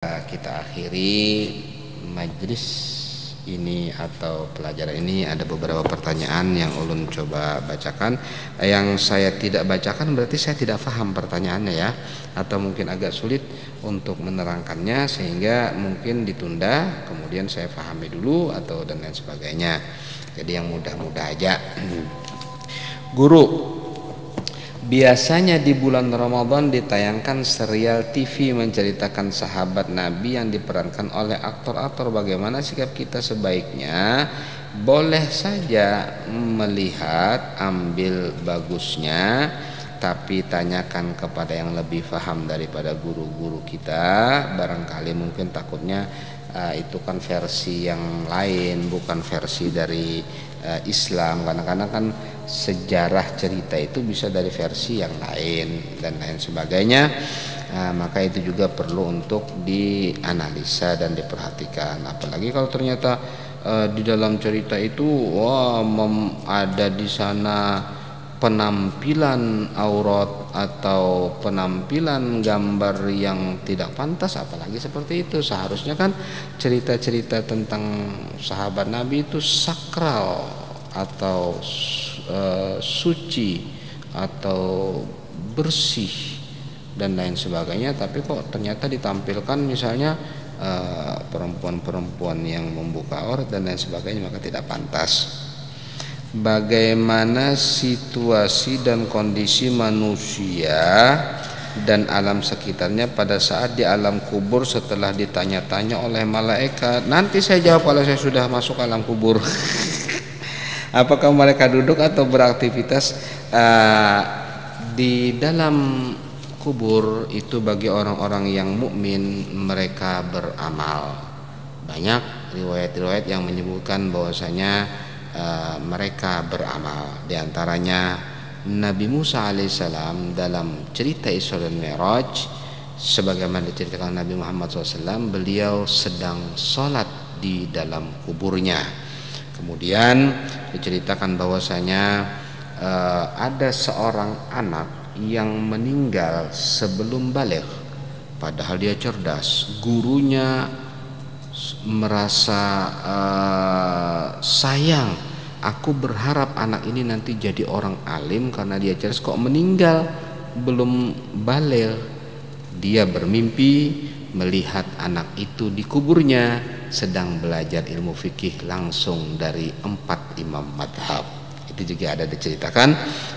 Kita akhiri majelis ini atau pelajaran ini. Ada beberapa pertanyaan yang ulun coba bacakan. Yang saya tidak bacakan berarti saya tidak paham pertanyaannya ya, atau mungkin agak sulit untuk menerangkannya, sehingga mungkin ditunda kemudian saya pahami dulu atau dan lain sebagainya. Jadi yang mudah-mudah aja. Guru, biasanya di bulan Ramadan ditayangkan serial TV menceritakan sahabat Nabi yang diperankan oleh aktor-aktor. Bagaimana sikap kita sebaiknya? Boleh saja melihat, ambil bagusnya, tapi tanyakan kepada yang lebih paham daripada guru-guru kita. Barangkali mungkin takutnya itu kan versi yang lain, bukan versi dari Islam. Kadang-kadang kan sejarah cerita itu bisa dari versi yang lain dan lain sebagainya. Maka itu juga perlu untuk dianalisa dan diperhatikan. Apalagi kalau ternyata di dalam cerita itu ada di sana penampilan aurat atau penampilan gambar yang tidak pantas, apalagi seperti itu. Seharusnya kan cerita-cerita tentang sahabat Nabi itu sakral atau suci atau bersih dan lain sebagainya, tapi kok ternyata ditampilkan misalnya perempuan-perempuan yang membuka aurat dan lain sebagainya, maka tidak pantas. Bagaimana situasi dan kondisi manusia dan alam sekitarnya pada saat di alam kubur setelah ditanya-tanya oleh malaikat? Nanti saya jawab kalau saya sudah masuk alam kubur. Apakah mereka duduk atau beraktivitas? Di dalam kubur itu bagi orang-orang yang mukmin, mereka beramal. Banyak riwayat-riwayat yang menyebutkan bahwasanya mereka beramal. Di antaranya Nabi Musa alaihissalam dalam cerita Isra dan Mi'raj, sebagaimana diceritakan Nabi Muhammad SAW, beliau sedang sholat di dalam kuburnya. Kemudian diceritakan bahwasanya ada seorang anak yang meninggal sebelum baligh, padahal dia cerdas. Gurunya merasa sayang, aku berharap anak ini nanti jadi orang alim karena dia cerdas, kok meninggal belum baligh. Dia bermimpi melihat anak itu di kuburnya sedang belajar ilmu fikih langsung dari 4 imam madhab. Itu juga ada diceritakan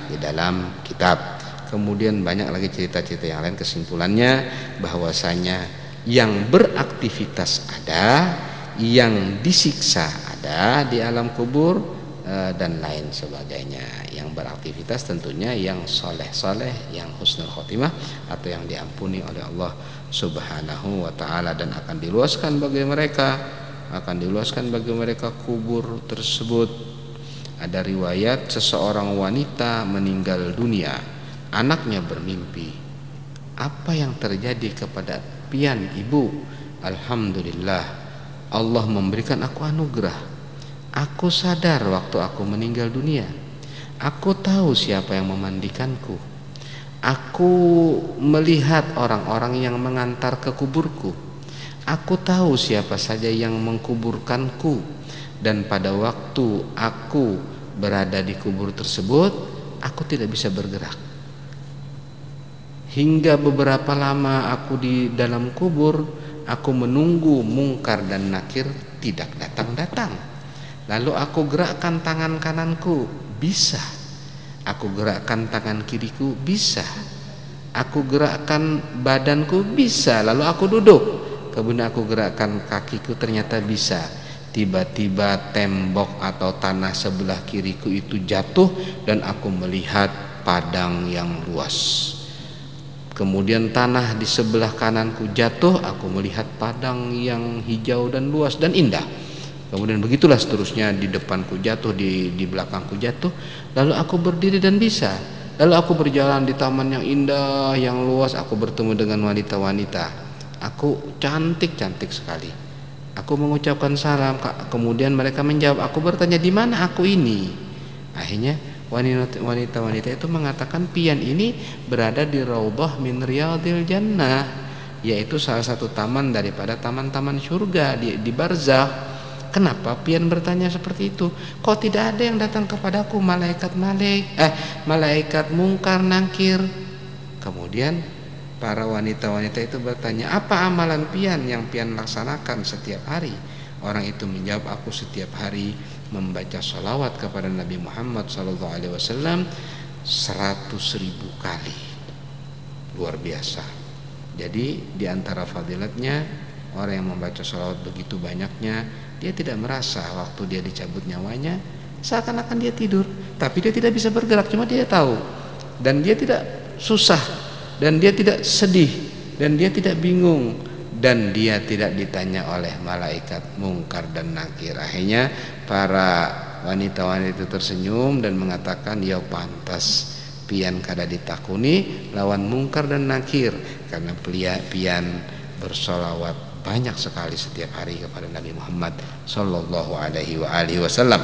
di dalam kitab. Kemudian banyak lagi cerita-cerita yang lain. Kesimpulannya bahwasanya yang beraktivitas ada, yang disiksa ada di alam kubur, dan lain sebagainya. Yang beraktivitas tentunya yang soleh-soleh, yang husnul khotimah atau yang diampuni oleh Allah Subhanahu wa ta'ala, dan akan diluaskan bagi mereka kubur tersebut. Ada riwayat seseorang wanita meninggal dunia, anaknya bermimpi, apa yang terjadi kepada pian ibu? Alhamdulillah, Allah memberikan aku anugerah. Aku sadar waktu aku meninggal dunia. Aku tahu siapa yang memandikanku. Aku melihat orang-orang yang mengantar ke kuburku. Aku tahu siapa saja yang mengkuburkanku. Dan pada waktu aku berada di kubur tersebut, aku tidak bisa bergerak. Hingga beberapa lama aku di dalam kubur, aku menunggu mungkar dan nakir tidak datang-datang. Lalu aku gerakkan tangan kananku, bisa. Aku gerakkan tangan kiriku, bisa. Aku gerakkan badanku, bisa. Lalu aku duduk, kemudian aku gerakkan kakiku, ternyata bisa. Tiba-tiba tembok atau tanah sebelah kiriku itu jatuh dan aku melihat padang yang luas. Kemudian tanah di sebelah kananku jatuh, aku melihat padang yang hijau dan luas dan indah. Kemudian begitulah seterusnya, di depanku jatuh, di belakangku jatuh. Lalu aku berdiri dan bisa. Lalu aku berjalan di taman yang indah, yang luas. Aku bertemu dengan wanita-wanita. Aku cantik-cantik sekali. Aku mengucapkan salam, kemudian mereka menjawab. Aku bertanya, di mana aku ini? Akhirnya wanita-wanita itu mengatakan, pian ini berada di raudhah min riyadil jannah. yaitu salah satu taman daripada taman-taman surga di barzakh. Kenapa pian bertanya seperti itu? Kok tidak ada yang datang kepadaku malaikat mungkar nangkir? Kemudian para wanita-wanita itu bertanya, apa amalan pian yang pian laksanakan setiap hari? Orang itu menjawab, aku setiap hari membaca sholawat kepada Nabi Muhammad SAW 100.000 kali. Luar biasa. Jadi di antara fadilatnya, orang yang membaca sholawat begitu banyaknya, dia tidak merasa waktu dia dicabut nyawanya seakan-akan dia tidur, tapi dia tidak bisa bergerak, cuma dia tahu, dan dia tidak susah, dan dia tidak sedih, dan dia tidak bingung, dan dia tidak ditanya oleh malaikat mungkar dan nakir. Akhirnya para wanita-wanita itu tersenyum dan mengatakan, ya pantas pian kada ditakuni lawan mungkar dan nakir, karena pian bersolawat banyak sekali setiap hari kepada Nabi Muhammad sallallahu alaihi wasallam.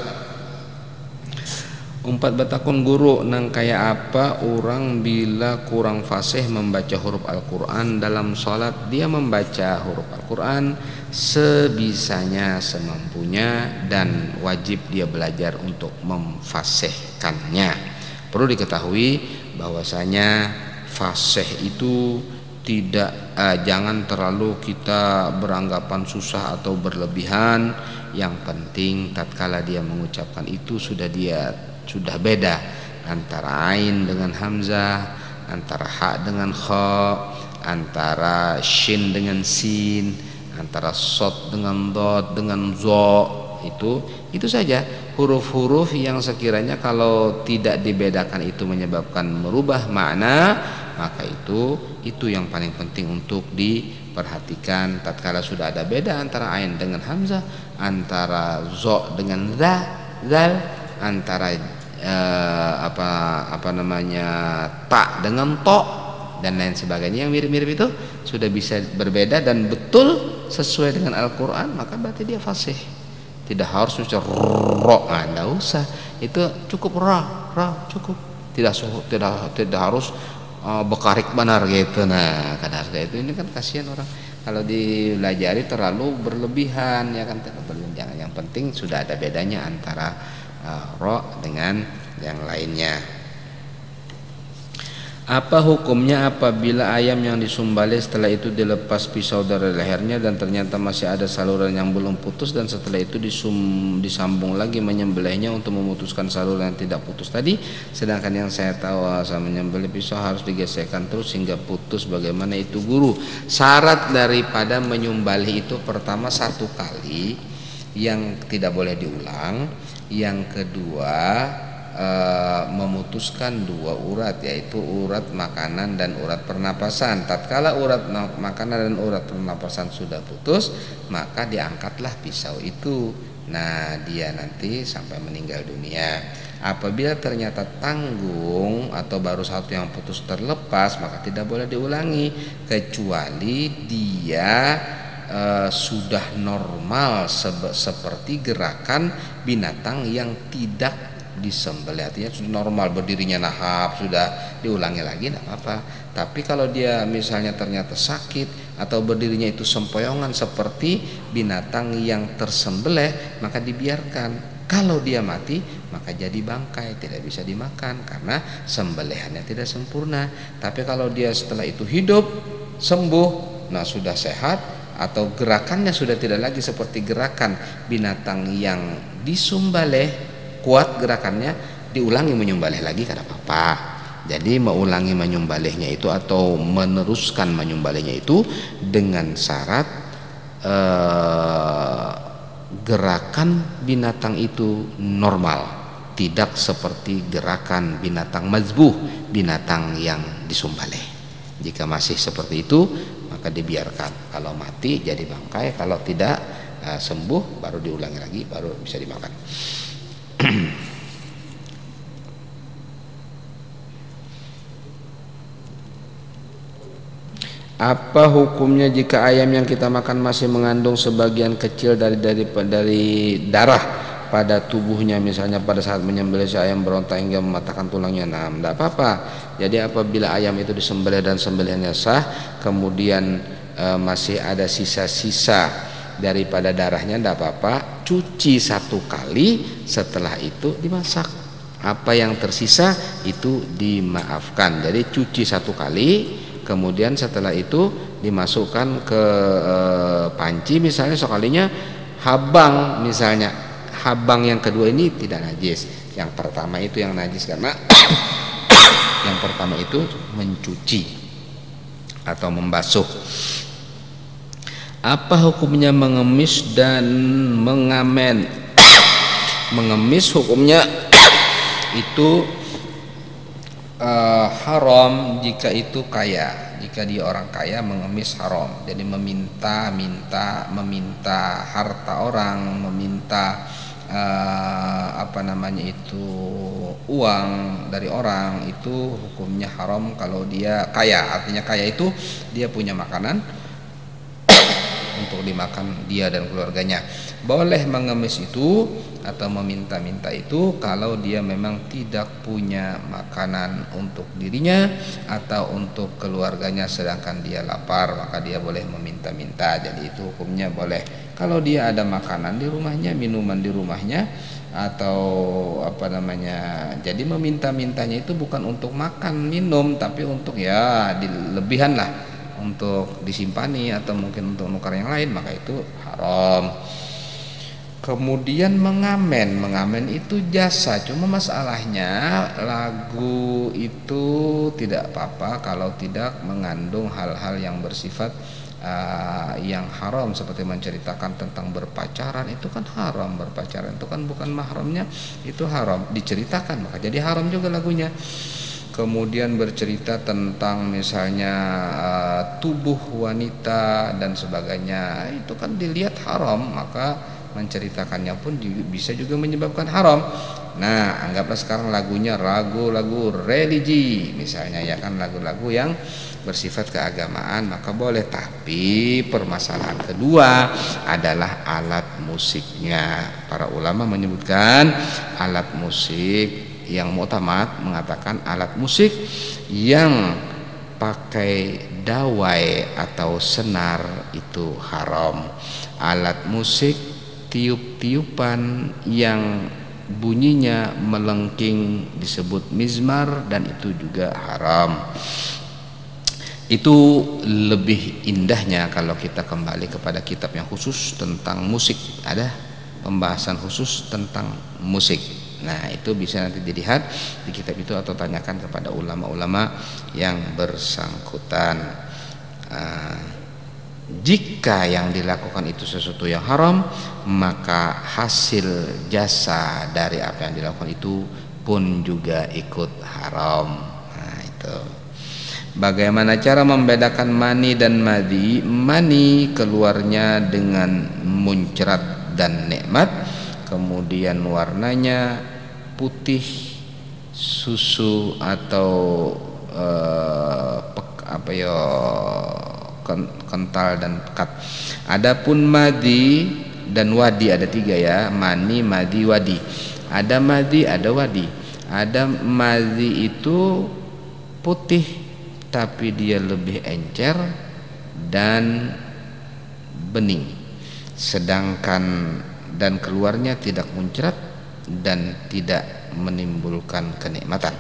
Umpat batakun guru nang kaya apa orang bila kurang fasih membaca huruf Al-Quran dalam sholat. Dia membaca huruf Al-Quran sebisanya, semampunya, dan wajib dia belajar untuk memfasihkannya. Perlu diketahui bahwasanya fasih itu tidak jangan terlalu kita beranggapan susah atau berlebihan. Yang penting tatkala dia mengucapkan itu sudah beda antara ain dengan hamzah, antara ha dengan kha, antara shin dengan sin, antara sod dengan dot dengan zo. Itu saja huruf-huruf yang sekiranya kalau tidak dibedakan itu menyebabkan merubah makna, maka itu yang paling penting untuk diperhatikan. Tatkala sudah ada beda antara ain dengan hamzah, antara zo dengan zal, antara ta dengan to, dan lain sebagainya yang mirip-mirip itu sudah bisa berbeda dan betul sesuai dengan Al-Quran, maka berarti dia fasih. Tidak harus ucap ro, tidak usah, itu cukup ra cukup, tidak harus bekarik benar gitu. Nah kadar itu ini kan kasihan orang kalau dipelajari terlalu berlebihan, ya kan. Jangan, yang penting sudah ada bedanya antara ro dengan yang lainnya. Apa hukumnya apabila ayam yang disembelih setelah itu dilepas pisau dari lehernya dan ternyata masih ada saluran yang belum putus, dan setelah itu disambung lagi menyembelihnya untuk memutuskan saluran yang tidak putus tadi, sedangkan yang saya tahu asal menyembelih pisau harus digesekkan terus hingga putus. Bagaimana itu guru? Syarat daripada menyembelih itu pertama 1 kali yang tidak boleh diulang, yang kedua memutuskan 2 urat, yaitu urat makanan dan urat pernapasan. Tatkala urat makanan dan urat pernapasan sudah putus, maka diangkatlah pisau itu. Nah dia nanti sampai meninggal dunia. Apabila ternyata tanggung atau baru satu yang putus terlepas, maka tidak boleh diulangi kecuali dia sudah normal seperti gerakan binatang yang tidak disembelih, artinya sudah normal, berdirinya nahap, sudah diulangi lagi tidak apa-apa. Tapi kalau dia misalnya ternyata sakit atau berdirinya itu sempoyongan seperti binatang yang tersembelih, maka dibiarkan. Kalau dia mati maka jadi bangkai, tidak bisa dimakan karena sembelihannya tidak sempurna. Tapi kalau dia setelah itu hidup, sembuh, nah sudah sehat, atau gerakannya sudah tidak lagi seperti gerakan binatang yang disembelih, kuat gerakannya, diulangi menyembelih lagi kada apa-apa. Jadi mengulangi menyembelihnya itu atau meneruskan menyembelihnya itu dengan syarat gerakan binatang itu normal, tidak seperti gerakan binatang mazbuh, binatang yang disembelih. Jika masih seperti itu maka dibiarkan. Kalau mati jadi bangkai, kalau tidak sembuh baru diulangi lagi, baru bisa dimakan. Apa hukumnya jika ayam yang kita makan masih mengandung sebagian kecil dari darah pada tubuhnya, misalnya pada saat menyembelih si ayam berontak hingga mematahkan tulangnya? Nah, tidak apa-apa. Jadi apabila ayam itu disembelih dan sembelihannya sah, kemudian masih ada sisa-sisa daripada darahnya, tidak apa-apa, cuci 1 kali, setelah itu dimasak. Apa yang tersisa itu dimaafkan. Jadi cuci 1 kali, kemudian setelah itu dimasukkan ke panci, misalnya sekalinya habang, misalnya habang yang kedua ini tidak najis. Yang pertama itu yang najis karena yang pertama itu mencuci atau membasuh. Apa hukumnya mengemis dan mengamen? Mengemis hukumnya itu haram jika itu kaya. Jika dia orang kaya, mengemis haram. Jadi meminta harta orang, meminta uang dari orang, itu hukumnya haram kalau dia kaya. Artinya kaya itu dia punya makanan untuk dimakan dia dan keluarganya. Boleh mengemis itu atau meminta-minta itu kalau dia memang tidak punya makanan untuk dirinya atau untuk keluarganya sedangkan dia lapar, maka dia boleh meminta-minta. Jadi itu hukumnya boleh. Kalau dia ada makanan di rumahnya, minuman di rumahnya, atau jadi meminta-mintanya itu bukan untuk makan minum, tapi untuk lebihan lah, untuk disimpani atau mungkin untuk nukar yang lain, maka itu haram. Kemudian mengamen itu jasa, cuma masalahnya lagu itu tidak apa-apa kalau tidak mengandung hal-hal yang bersifat yang haram, seperti menceritakan tentang berpacaran. Itu kan haram, berpacaran itu kan bukan mahramnya, itu haram diceritakan, maka jadi haram juga lagunya. Kemudian bercerita tentang misalnya tubuh wanita dan sebagainya, itu kan dilihat haram, maka menceritakannya pun bisa juga menyebabkan haram. Nah, anggaplah sekarang lagunya lagu religi misalnya, ya kan, lagu-lagu yang bersifat keagamaan, maka boleh. Tapi permasalahan kedua adalah alat musiknya. Para ulama menyebutkan alat musik yang mu'tamad mengatakan alat musik yang pakai dawai atau senar itu haram. Alat musik tiup-tiupan yang bunyinya melengking disebut mizmar, dan itu juga haram. Itu lebih indahnya kalau kita kembali kepada kitab yang khusus tentang musik. Ada pembahasan khusus tentang musik. Nah, itu bisa nanti dilihat di kitab itu atau tanyakan kepada ulama-ulama yang bersangkutan. Jika yang dilakukan itu sesuatu yang haram, maka hasil jasa dari apa yang dilakukan itu pun juga ikut haram. Nah, itu. Bagaimana cara membedakan mani dan madi? Mani keluarnya dengan muncrat dan nikmat, kemudian warnanya putih, susu atau kental dan pekat. Adapun madi dan wadi ada 3 ya, mani, madi, wadi. Ada madi, ada wadi. Ada madi itu putih tapi dia lebih encer dan bening, sedangkan dan keluarnya tidak muncrat dan tidak menimbulkan kenikmatan.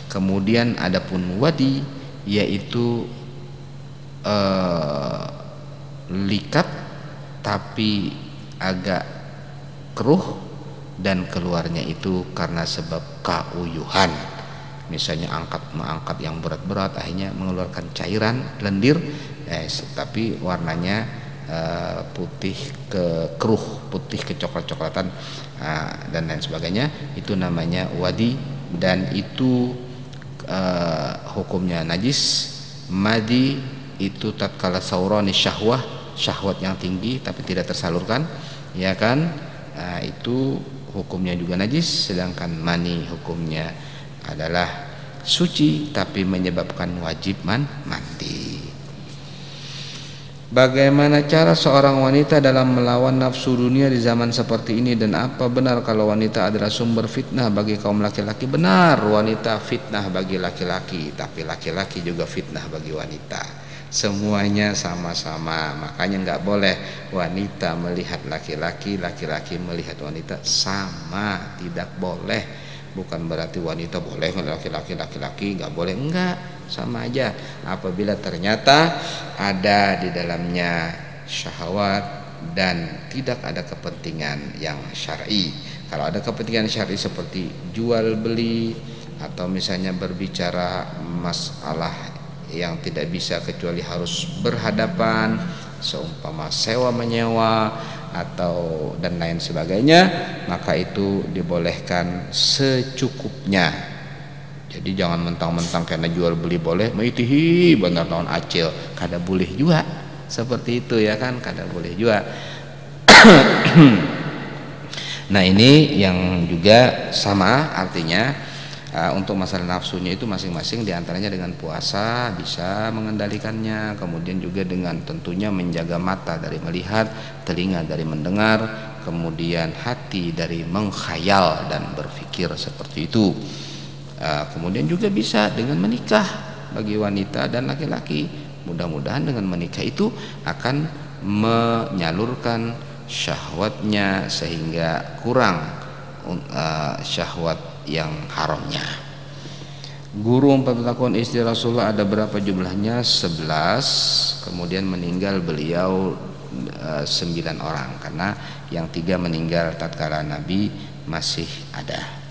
Kemudian adapun wadi yaitu likat tapi agak keruh dan keluarnya itu karena sebab keuyuhan, misalnya mengangkat yang berat-berat akhirnya mengeluarkan cairan lendir, tapi warnanya putih ke keruh, putih kecoklat-coklatan dan lain sebagainya, itu namanya wadi, dan itu hukumnya najis. Madi itu tatkala saurani syahwat yang tinggi tapi tidak tersalurkan, ya kan, itu hukumnya juga najis. Sedangkan mani hukumnya adalah suci tapi menyebabkan wajib mandi. Bagaimana cara seorang wanita dalam melawan nafsu dunia di zaman seperti ini, dan apa benar kalau wanita adalah sumber fitnah bagi kaum laki-laki? Benar, wanita fitnah bagi laki-laki, tapi laki-laki juga fitnah bagi wanita. semuanya sama-sama. Makanya nggak boleh wanita melihat laki-laki, laki-laki melihat wanita, sama, tidak boleh. Bukan berarti wanita boleh laki-laki nggak boleh, enggak, sama aja. Apabila ternyata ada di dalamnya syahwat dan tidak ada kepentingan yang syar'i. Kalau ada kepentingan syar'i seperti jual beli atau misalnya berbicara masalah yang tidak bisa kecuali harus berhadapan, seumpama sewa menyewa atau dan lain sebagainya, maka itu dibolehkan secukupnya. Jadi jangan mentang-mentang karena jual beli boleh, maitihi benar tahun acil, kada boleh juga seperti itu ya kan, kada boleh juga. Nah ini yang juga sama artinya untuk masalah nafsunya itu masing-masing diantaranya dengan puasa bisa mengendalikannya, kemudian juga dengan tentunya menjaga mata dari melihat, telinga dari mendengar, kemudian hati dari mengkhayal dan berpikir seperti itu. Kemudian juga bisa dengan menikah bagi wanita dan laki-laki. Mudah-mudahan dengan menikah itu akan menyalurkan syahwatnya sehingga kurang syahwat yang haramnya. Guru 40 tahun istri Rasulullah ada berapa jumlahnya? 11. Kemudian meninggal beliau 9 orang, karena yang 3 meninggal tatkala Nabi masih ada.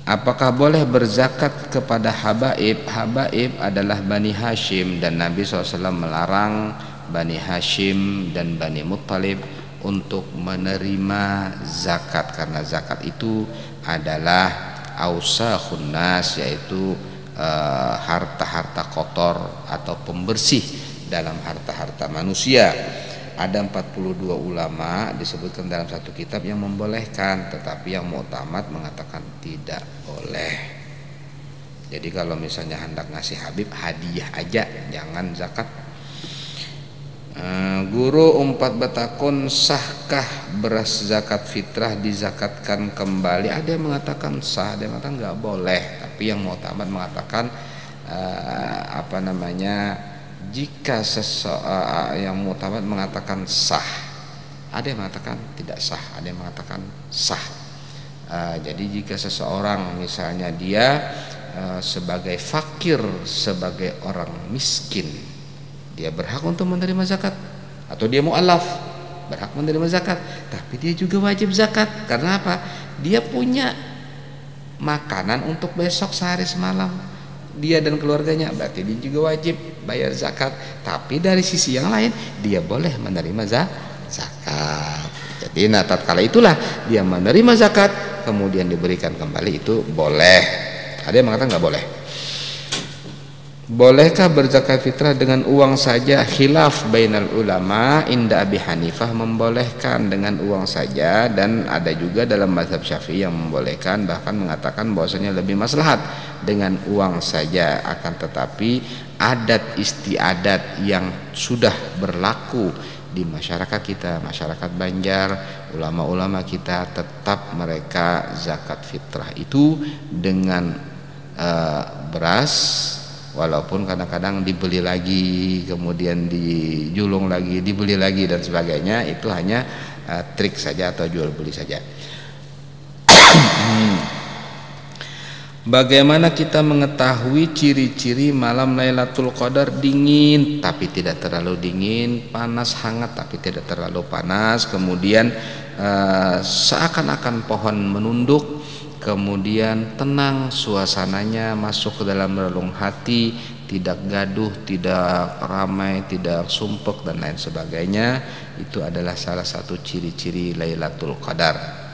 Apakah boleh berzakat kepada habaib? Habaib adalah Bani Hashim, dan Nabi SAW melarang Bani Hashim dan Bani Muttalib untuk menerima zakat, karena zakat itu adalah ausakhun nas, yaitu harta-harta kotor atau pembersih dalam harta-harta manusia. Ada 42 ulama disebutkan dalam satu kitab yang membolehkan, tetapi yang mu'tamad mengatakan tidak boleh. Jadi kalau misalnya hendak ngasih habib, hadiah aja, jangan zakat. Guru 4 bertakun, sahkah beras zakat fitrah dizakatkan kembali? Ada yang mengatakan sah, ada yang mengatakan nggak boleh, tapi yang mu'tamad mengatakan jika yang mu'tamad mengatakan sah, ada yang mengatakan tidak sah, ada yang mengatakan sah. Jadi jika seseorang misalnya dia sebagai fakir, sebagai orang miskin, dia berhak untuk menerima zakat, atau dia mu'alaf berhak menerima zakat, tapi dia juga wajib zakat. Karena apa? Dia punya makanan untuk besok sehari semalam, dia dan keluarganya, berarti dia juga wajib bayar zakat. Tapi dari sisi yang lain dia boleh menerima zakat. Jadi tatkala itulah dia menerima zakat kemudian diberikan kembali, itu boleh. Ada yang mengatakan nggak boleh. Bolehkah berzakat fitrah dengan uang saja? Khilaf bainal ulama. Inda Abi Hanifah membolehkan dengan uang saja, dan ada juga dalam mazhab Syafi'i yang membolehkan, bahkan mengatakan bahwasanya lebih maslahat dengan uang saja. Akan tetapi adat istiadat yang sudah berlaku di masyarakat kita, masyarakat Banjar, ulama-ulama kita, tetap mereka zakat fitrah itu dengan beras, walaupun kadang-kadang dibeli lagi, kemudian dijulung lagi, dibeli lagi dan sebagainya. Itu hanya trik saja atau jual beli saja. Bagaimana kita mengetahui ciri-ciri malam Lailatul Qadar? Dingin tapi tidak terlalu dingin, panas hangat tapi tidak terlalu panas, kemudian seakan-akan pohon menunduk, kemudian tenang suasananya, masuk ke dalam relung hati, tidak gaduh, tidak ramai, tidak sumpek dan lain sebagainya. Itu adalah salah satu ciri-ciri Lailatul Qadar.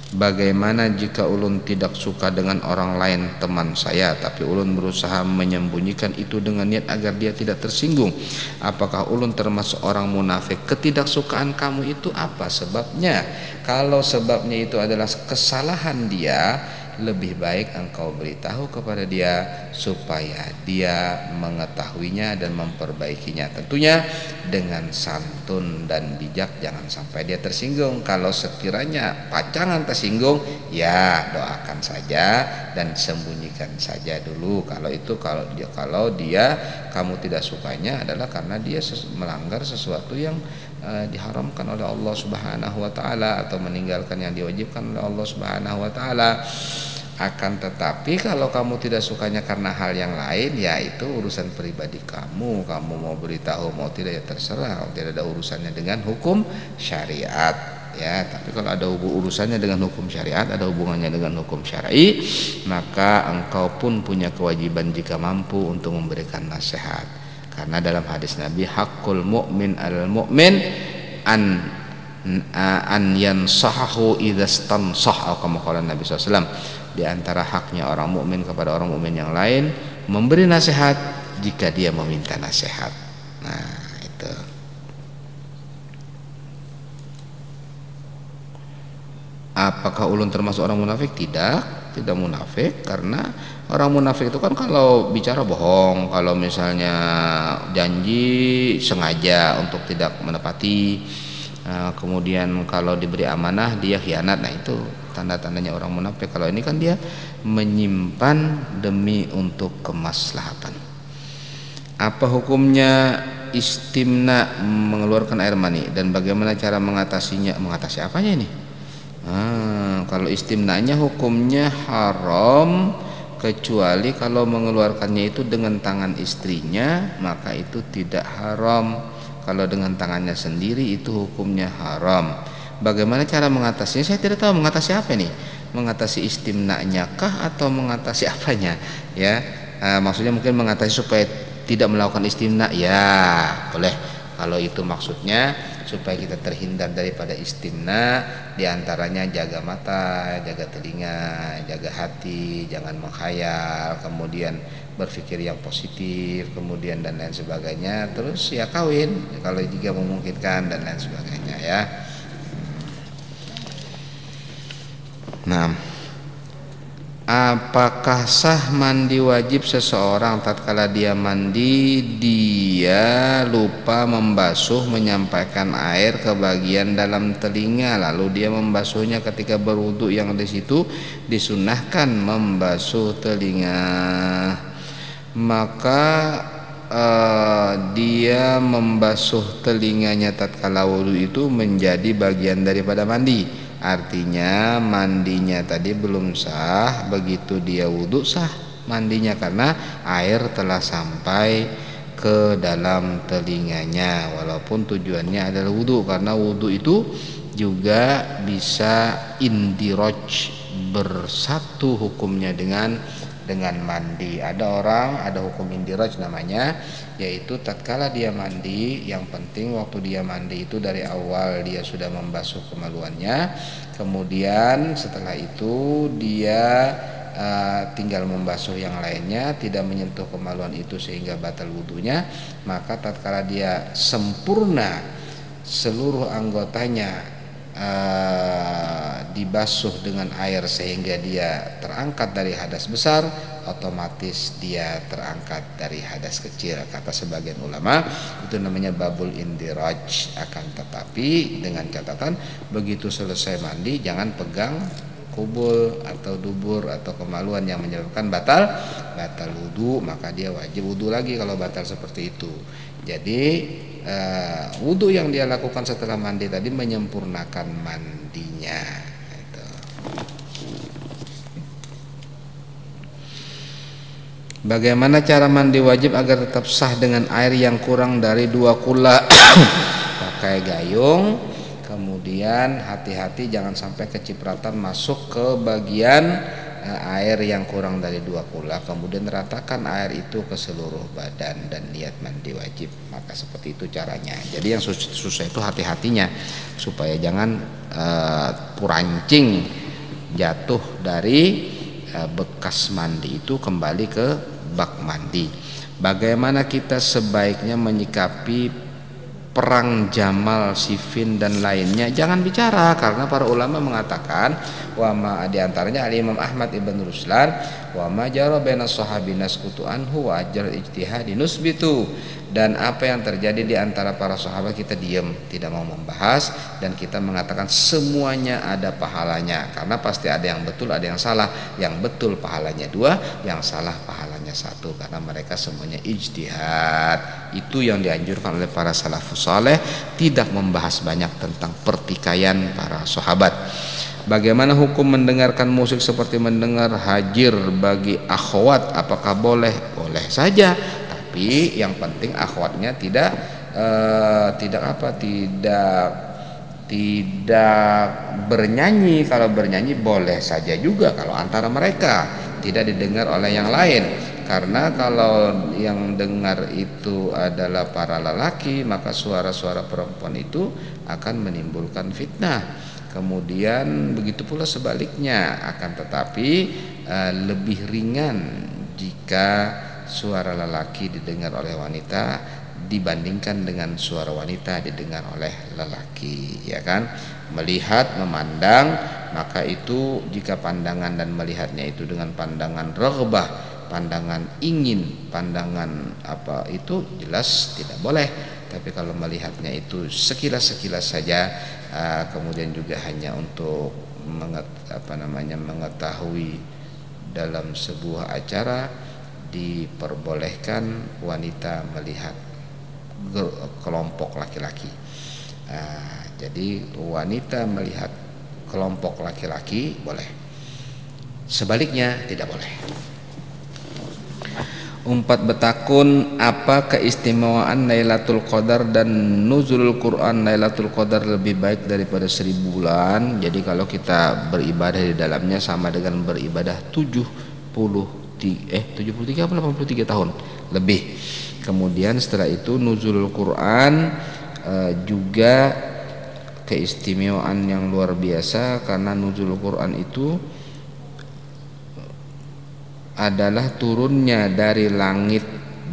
Bagaimana jika ulun tidak suka dengan orang lain teman saya, tapi ulun berusaha menyembunyikan itu dengan niat agar dia tidak tersinggung? Apakah ulun termasuk orang munafik? Ketidaksukaan kamu itu apa sebabnya? Kalau sebabnya itu adalah kesalahan dia, lebih baik engkau beritahu kepada dia supaya dia mengetahuinya dan memperbaikinya, tentunya dengan santun dan bijak, jangan sampai dia tersinggung. Kalau sekiranya pacangan tersinggung, ya doakan saja dan sembunyikan saja dulu. Kalau dia kamu tidak sukanya adalah karena dia melanggar sesuatu yang diharamkan oleh Allah Subhanahu wa taala atau meninggalkan yang diwajibkan oleh Allah Subhanahu wa taala. Akan tetapi kalau kamu tidak sukanya karena hal yang lain, ya itu urusan pribadi kamu. Kamu mau beritahu mau tidak ya terserah, tidak ada urusannya dengan hukum syariat ya. Tapi kalau ada urusannya dengan hukum syariat, ada hubungannya dengan hukum syar'i, maka engkau pun punya kewajiban jika mampu untuk memberikan nasihat. Karena dalam hadis Nabi, hakul mu'min al mu'min an yansahahu idza stansah, atau kama qala Nabi SAW, di antara haknya orang mukmin kepada orang mukmin yang lain memberi nasihat jika dia meminta nasihat. Nah, itu. Apakah ulun termasuk orang munafik? Tidak munafik, karena orang munafik itu kan kalau bicara bohong, kalau misalnya janji sengaja untuk tidak menepati, kemudian kalau diberi amanah dia khianat. Nah, itu tanda-tandanya orang munafik. Kalau ini kan dia menyimpan demi untuk kemaslahatan. Apa hukumnya istimna, mengeluarkan air mani, dan bagaimana cara mengatasinya? Mengatasi apanya ini? Kalau istimnanya hukumnya haram, kecuali kalau mengeluarkannya itu dengan tangan istrinya, maka itu tidak haram. Kalau dengan tangannya sendiri itu hukumnya haram. Bagaimana cara mengatasinya? Saya tidak tahu mengatasi apa nih. Mengatasi istimnanya kah atau mengatasi apanya? Ya, maksudnya mungkin mengatasi supaya tidak melakukan istimna. Ya, boleh. Kalau itu maksudnya supaya kita terhindar daripada istimna, diantaranya jaga mata, jaga telinga, jaga hati, jangan menghayal, kemudian berpikir yang positif, kemudian dan lain sebagainya. Terus ya kawin kalau jika memungkinkan dan lain sebagainya ya. Nah, apakah sah mandi wajib seseorang tatkala dia mandi dia lupa membasuh, menyampaikan air ke bagian dalam telinga, lalu dia membasuhnya ketika berwudu, yang di situ disunahkan membasuh telinga, maka dia membasuh telinganya tatkala wudu itu menjadi bagian daripada mandi. Artinya mandinya tadi belum sah, begitu dia wudhu sah mandinya karena air telah sampai ke dalam telinganya, walaupun tujuannya adalah wudhu. Karena wudhu itu juga bisa indiraj, bersatu hukumnya dengan mandi. Ada hukum indiraj namanya, yaitu tatkala dia mandi, yang penting waktu dia mandi itu dari awal dia sudah membasuh kemaluannya, kemudian setelah itu dia tinggal membasuh yang lainnya, tidak menyentuh kemaluan itu sehingga batal wudunya. Maka tatkala dia sempurna seluruh anggotanya dibasuh dengan air sehingga dia terangkat dari hadas besar, otomatis dia terangkat dari hadas kecil. Kata sebagian ulama itu namanya babul indiraj. Akan tetapi dengan catatan, begitu selesai mandi jangan pegang kubul atau dubur atau kemaluan yang menyebabkan batal wudu, maka dia wajib wudu lagi kalau batal seperti itu. Jadi wudu yang dia lakukan setelah mandi tadi menyempurnakan mandinya. Itu. Bagaimana cara mandi wajib agar tetap sah dengan air yang kurang dari 2 kula? Pakai gayung, kemudian hati-hati jangan sampai kecipratan masuk ke bagian air yang kurang dari 2 kula, kemudian ratakan air itu ke seluruh badan dan niat mandi wajib. Maka seperti itu caranya. Jadi yang susah itu hati-hatinya supaya jangan purancing jatuh dari bekas mandi itu kembali ke bak mandi. Bagaimana kita sebaiknya menyikapi perang Jamal, Siffin dan lainnya jangan bicara, karena para ulama mengatakan wama di antaranya Al-Imam Ahmad Ibn Ruslan wama jara baina sahabin naskutu anhu wa ajral ijtihadi nusbitu, dan apa yang terjadi di antara para sahabat kita diam, tidak mau membahas, dan kita mengatakan semuanya ada pahalanya, karena pasti ada yang betul ada yang salah, yang betul pahalanya 2, yang salah pahalanya 1, karena mereka semuanya ijtihad. Itu yang dianjurkan oleh para salafus saleh, tidak membahas banyak tentang pertikaian para sahabat. Bagaimana hukum mendengarkan musik seperti mendengar hajir bagi akhwat? Apakah boleh? Boleh saja, tapi yang penting akhwatnya tidak bernyanyi. Kalau bernyanyi boleh saja juga kalau antara mereka, tidak didengar oleh yang lain. Karena kalau yang dengar itu adalah para lelaki, maka suara-suara perempuan itu akan menimbulkan fitnah. Kemudian begitu pula sebaliknya, akan tetapi lebih ringan jika suara lelaki didengar oleh wanita dibandingkan dengan suara wanita didengar oleh lelaki, ya kan? Melihat, memandang, maka itu jika pandangan dan melihatnya itu dengan pandangan raghbah, pandangan ingin, pandangan apa itu jelas tidak boleh. Tapi kalau melihatnya itu sekilas-sekilas saja, kemudian juga hanya untuk mengetahui dalam sebuah acara, diperbolehkan wanita melihat kelompok laki-laki. Jadi wanita melihat kelompok laki-laki boleh, sebaliknya tidak boleh. Umpat betakun, apa keistimewaan Lailatul Qadar dan nuzulul Quran Lailatul Qadar lebih baik daripada 1000 bulan? Jadi kalau kita beribadah di dalamnya sama dengan beribadah 73 atau 83 tahun lebih. Kemudian setelah itu nuzulul Quran juga keistimewaan yang luar biasa, karena nuzulul Quran itu adalah turunnya dari langit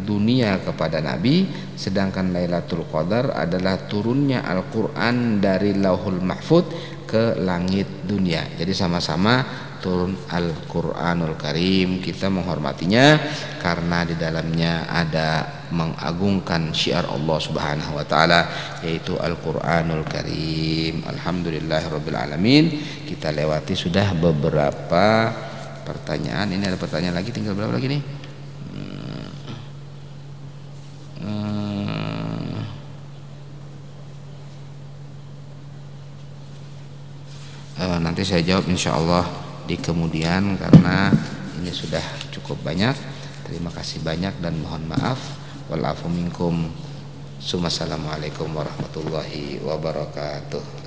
dunia kepada Nabi, sedangkan Lailatul Qadar adalah turunnya Al-Quran dari Lauhul Mahfud ke langit dunia. Jadi sama-sama turun Al-Quranul Karim. Kita menghormatinya karena di dalamnya ada mengagungkan syiar Allah Subhanahu wa taala, yaitu Al-Quranul Karim. Alhamdulillahirabbil alamin. Kita lewati sudah beberapa pertanyaan. Ini ada pertanyaan lagi, tinggal berapa lagi nih? Nanti saya jawab insya Allah di kemudian, karena ini sudah cukup banyak. Terima kasih banyak dan mohon maaf. Wal afu minkum. Assalamualaikum warahmatullahi wabarakatuh.